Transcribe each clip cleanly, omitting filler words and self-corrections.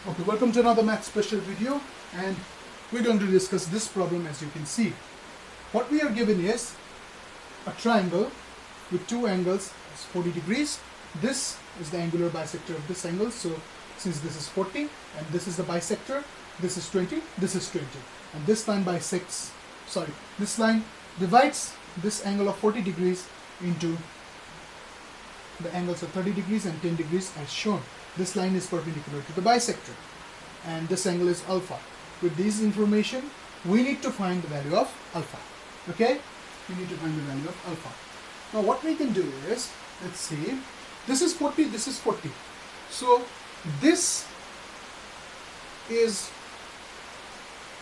Okay, welcome to another math special video, and we're going to discuss this problem. As you can see, what we are given is a triangle with two angles 40 degrees. This is the angular bisector of this angle, so since this is 40 and this is the bisector, this is 20, this is 20, and this line this line divides this angle of 40 degrees into the angles of 30 degrees and 10 degrees as shown. This line is perpendicular to the bisector and this angle is alpha. With this information, we need to find the value of alpha. Okay? We need to find the value of alpha. Now what we can do is, let's see, this is 40, this is 40. So this is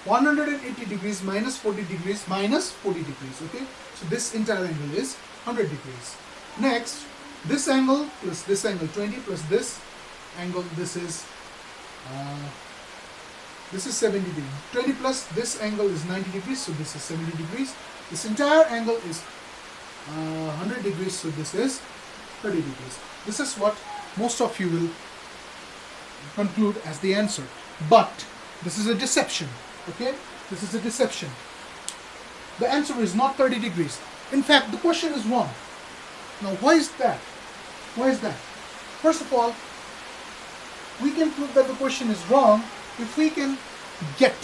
180 degrees minus 40 degrees minus 40 degrees. Okay? So this entire angle is 100 degrees. Next, this angle plus this angle 20 plus this angle, this is 70 degrees. 20 plus this angle is 90 degrees, so this is 70 degrees. This entire angle is 100 degrees, so this is 30 degrees. This is what most of you will conclude as the answer. But this is a deception. Okay? This is a deception. The answer is not 30 degrees. In fact, the question is wrong. Now, why is that? Why is that? First of all, we can prove that the question is wrong if we can get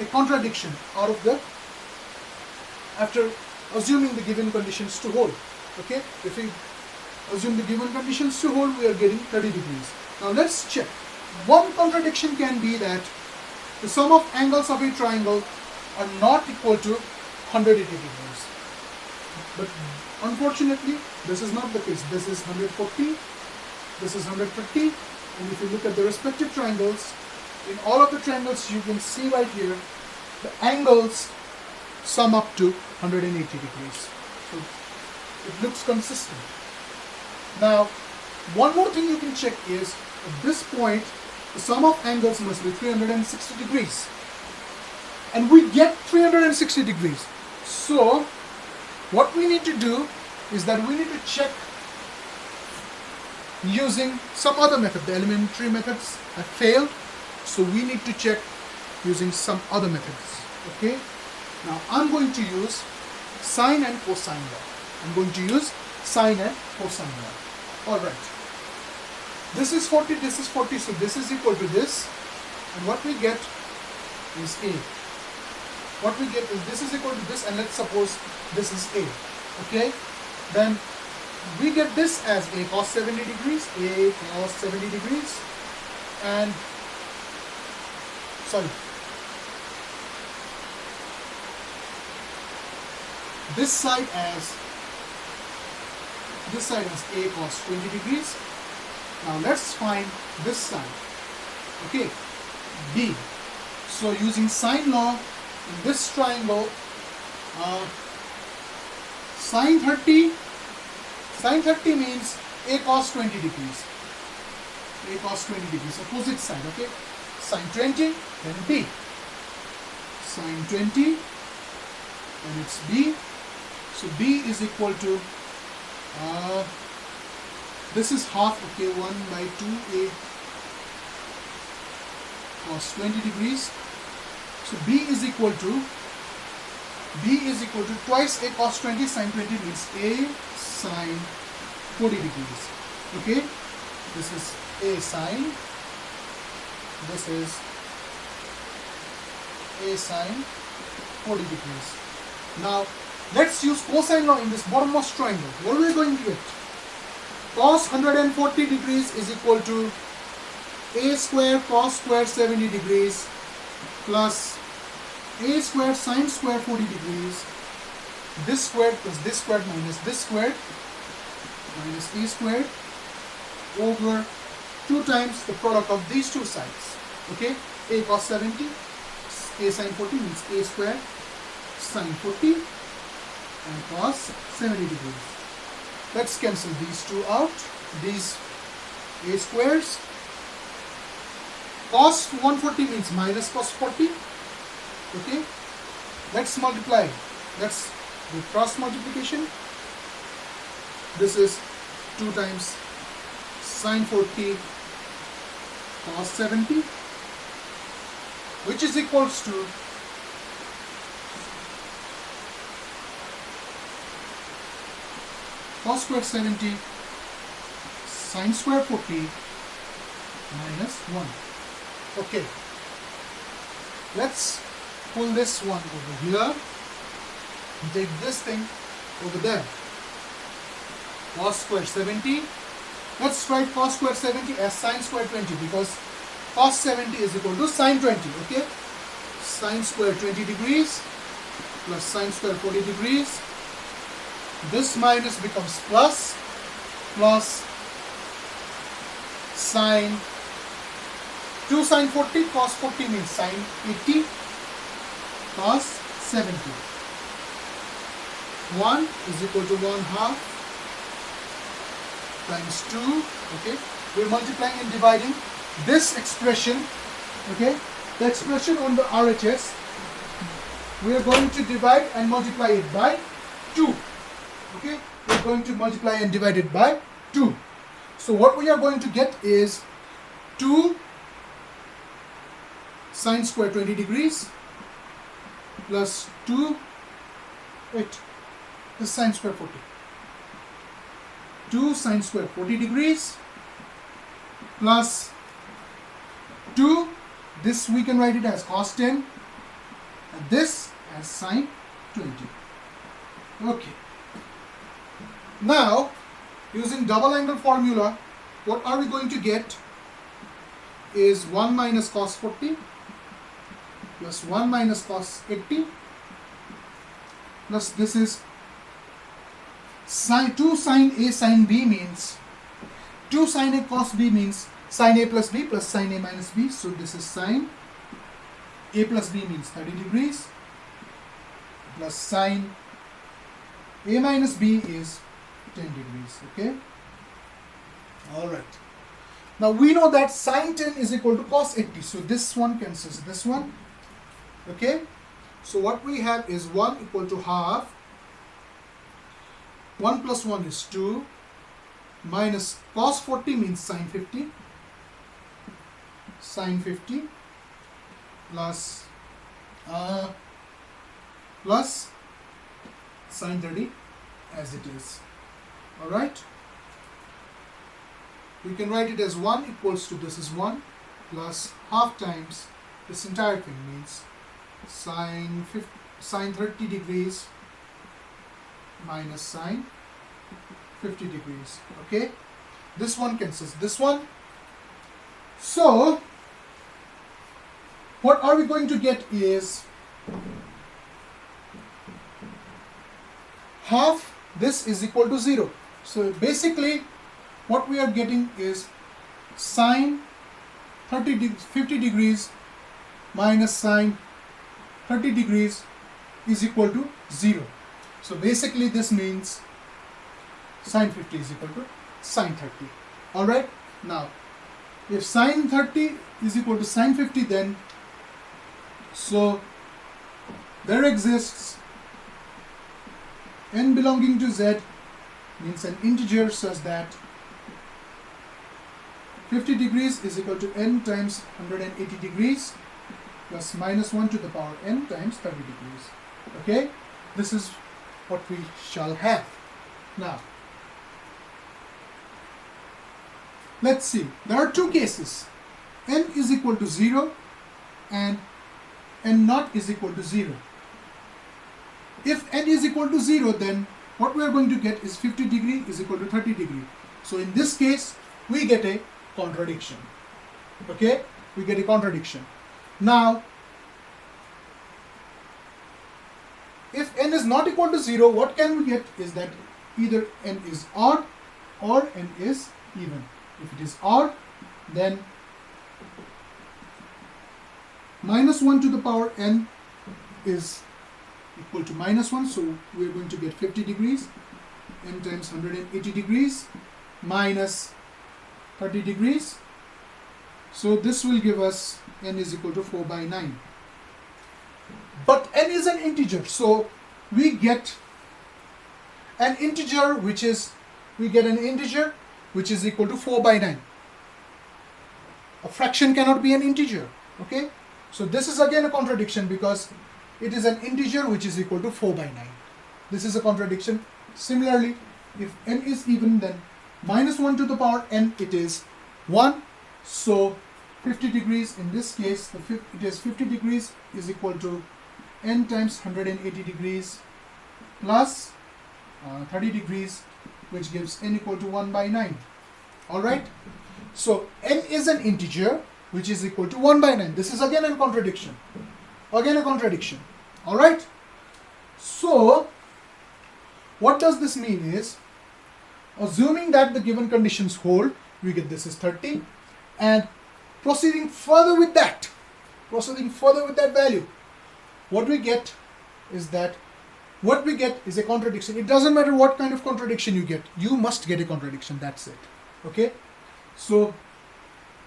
a contradiction out of the, after assuming the given conditions to hold. Okay? If we assume the given conditions to hold, we are getting 30 degrees. Now let's check. One contradiction can be that the sum of angles of a triangle are not equal to 180 degrees. But unfortunately, this is not the case. This is 140, this is 150, and if you look at the respective triangles, in all of the triangles you can see right here, the angles sum up to 180 degrees. So it looks consistent. Now, one more thing you can check is, at this point, the sum of angles must be 360 degrees. And we get 360 degrees. So, what we need to do is that we need to check using some other method. The elementary methods have failed, so we need to check using some other methods. Okay? Now I'm going to use sine and cosine law. I'm going to use sine and cosine law. Alright. This is 40, this is 40, so this is equal to this. And what we get is A. What we get is this is equal to this, and let's suppose this is A. Okay? Then we get this as A cos 70 degrees, A cos 70 degrees, and this side as A cos 20 degrees. Now let's find this side. Okay, B. So using sine law in this triangle, sine 30 means A cos 20 degrees. A cos 20 degrees, opposite side, okay? Sine 20, then B. Sine 20, and it's B. So B is equal to, this is half, okay, 1 by 2 A cos 20 degrees. So B is equal to twice A cos 20, sine 20 means A sine 40 degrees. Okay? This is A sine. This is A sine 40 degrees. Now, let's use cosine law in this bottommost triangle. What are we going to get? Cos 140 degrees is equal to A square cos square 70 degrees plus A square sine square 40 degrees. This squared plus this squared minus this squared minus A squared over 2 times the product of these two sides. Okay? A cos 70, A sine 40 means A squared sine 40 and cos 70 degrees. Let's cancel these two out. These A squares. Cos 140 means minus cos 40. Okay? Let's multiply. Let's do cross multiplication. This is 2 times sine 40 cos 70, which is equals to cos square 70 sin square 40 minus 1. Okay, let's pull this one over here and take this thing over there. Cos square 70. Let's write cos square 70 as sin square 20 because cos 70 is equal to sin 20. Okay, sin square 20 degrees plus sin square 40 degrees. This minus becomes plus, plus sin 2 sin 40, cos 40 means sin 80, cos 70. 1 is equal to 1/2 times 2. Okay, we're multiplying and dividing this expression. Okay, the expression on the RHS, we are going to divide and multiply it by 2. Okay, we're going to multiply and divide it by 2. So what we are going to get is 2 sin square 20 degrees plus 2, wait, this sin square 40. 2 sin square 40 degrees plus 2, this we can write it as cos 10 and this as sin 20. Okay. Now, using double angle formula, what are we going to get is 1 minus cos 40 plus 1 minus cos 80 plus this is sin 2 sin A sin B means 2 sin A cos B means sin A plus B plus sin A minus B. So this is sin A plus B means 30 degrees plus sin A minus B is 10 degrees. Okay. All right. Now we know that sin 10 is equal to cos 80. So this one cancels this one. Okay. So what we have is 1 equal to half. 1 plus 1 is 2 minus cos 40 means sin 50. Sin 50 plus plus sin 30 as it is. Alright. We can write it as 1 equals to this is 1 plus half times this entire thing means sin 30 degrees minus sin 50 degrees. Okay. This one cancels this one. So what are we going to get is half this is equal to 0. So basically what we are getting is sin 50 degrees minus sin 30 degrees is equal to 0. So basically this means sin 50 is equal to sin 30. Alright. Now if sin 30 is equal to sin 50, then so there exists n belonging to z means an integer such that 50 degrees is equal to n times 180 degrees plus minus 1 to the power n times 30 degrees. Okay, this is what we shall have. Now let's see, there are two cases, n is equal to 0 and n naught is equal to 0. If n is equal to 0, then what we are going to get is 50 degree is equal to 30 degree. So in this case we get a contradiction. Okay, we get a contradiction. Now if n is not equal to 0, what can we get is that either n is odd or n is even. If it is odd, then minus 1 to the power n is equal to minus 1, so we are going to get 50 degrees, n times 180 degrees minus 30 degrees. So this will give us n is equal to 4 by 9. But n is an integer, so we get an integer which is equal to 4 by 9. a fraction cannot be an integer. Okay, so this is again a contradiction because it is an integer which is equal to 4 by 9. This is a contradiction. Similarly, if n is even, then minus 1 to the power n, it is 1. So 50 degrees in this case, it is 50 degrees is equal to n times 180 degrees plus 30 degrees, which gives n equal to 1 by 9. Alright, so n is an integer which is equal to 1 by 9. This is again a contradiction. Again a contradiction. Alright, so what does this mean is, assuming that the given conditions hold, we get this is 30, and proceeding further with that value, what we get is a contradiction. It doesn't matter what kind of contradiction you get, you must get a contradiction, that's it. Okay, so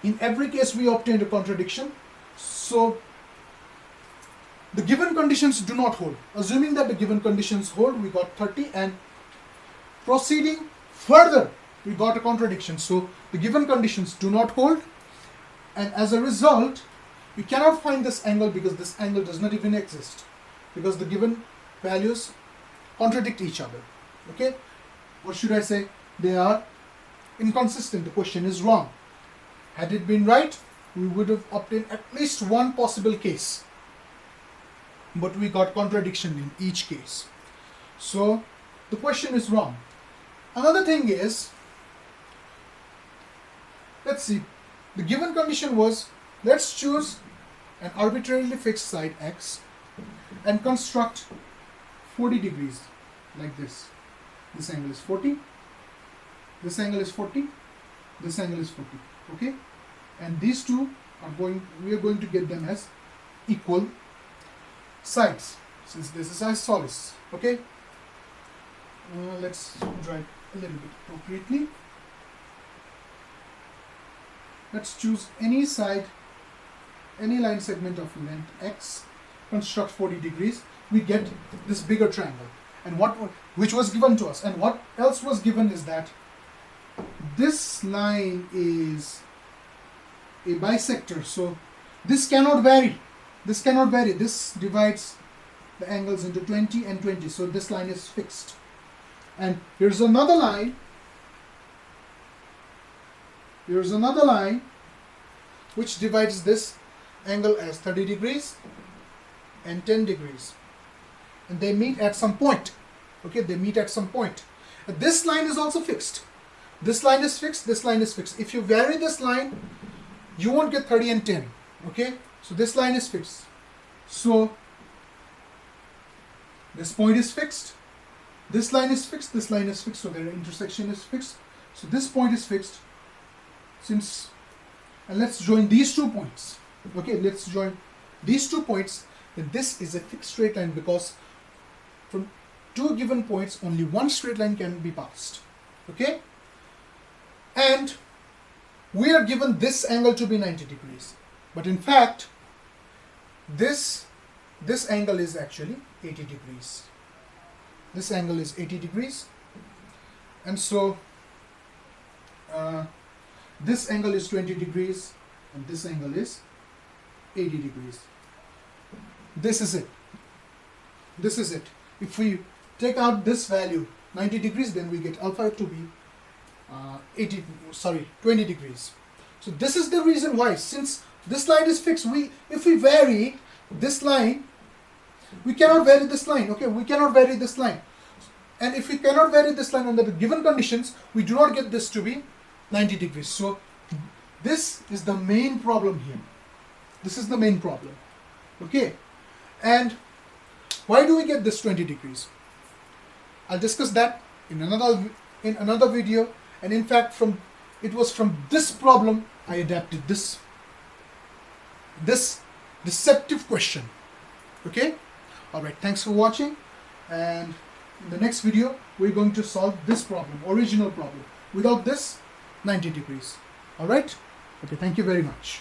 in every case we obtained a contradiction. So the given conditions do not hold. Assuming that the given conditions hold, we got 30, and proceeding further we got a contradiction. So the given conditions do not hold, and as a result we cannot find this angle because this angle does not even exist, because the given values contradict each other. Okay, what should I say? They are inconsistent. The question is wrong. Had it been right, we would have obtained at least one possible case, but we got contradiction in each case. So the question is wrong. Another thing is, let's see, the given condition was, let's choose an arbitrarily fixed side x and construct 40 degrees like this. This angle is 40, this angle is 40, this angle is 40. Okay, and these two are we are going to get them as equal sides, since this is isosceles. Okay, let's draw it a little bit appropriately. Let's choose any side, any line segment of length x, construct 40 degrees. We get this bigger triangle, and which was given to us, and what else was given is that this line is a bisector, so this cannot vary. This cannot vary. This divides the angles into 20 and 20, so this line is fixed. And here's another line. Here's another line which divides this angle as 30 degrees and 10 degrees, and they meet at some point. Okay, they meet at some point. And this line is also fixed. This line is fixed, this line is fixed. If you vary this line, you won't get 30 and 10. Okay, so this line is fixed. So this point is fixed, this line is fixed, this line is fixed, so their intersection is fixed. So this point is fixed. And let's join these 2 points. Okay, let's join these 2 points. Then this is a fixed straight line, because from 2 given points only one straight line can be passed. Okay, and we are given this angle to be 90 degrees, but in fact this angle is actually 80 degrees. This angle is 80 degrees, and so this angle is 20 degrees and this angle is 80 degrees. This is it. This is it. If we take out this value 90 degrees, then we get alpha to be 20 degrees. So this is the reason why, since this line is fixed, if we vary this line, we cannot vary this line. Okay, we cannot vary this line, and if we cannot vary this line under the given conditions, we do not get this to be 90 degrees. So this is the main problem here. This is the main problem. Okay, and why do we get this 20 degrees? I'll discuss that in another video. And in fact, it was from this problem I adapted this deceptive question. Okay, all right, thanks for watching, and in the next video we're going to solve this problem, original problem, without this 90 degrees. All right, okay, thank you very much.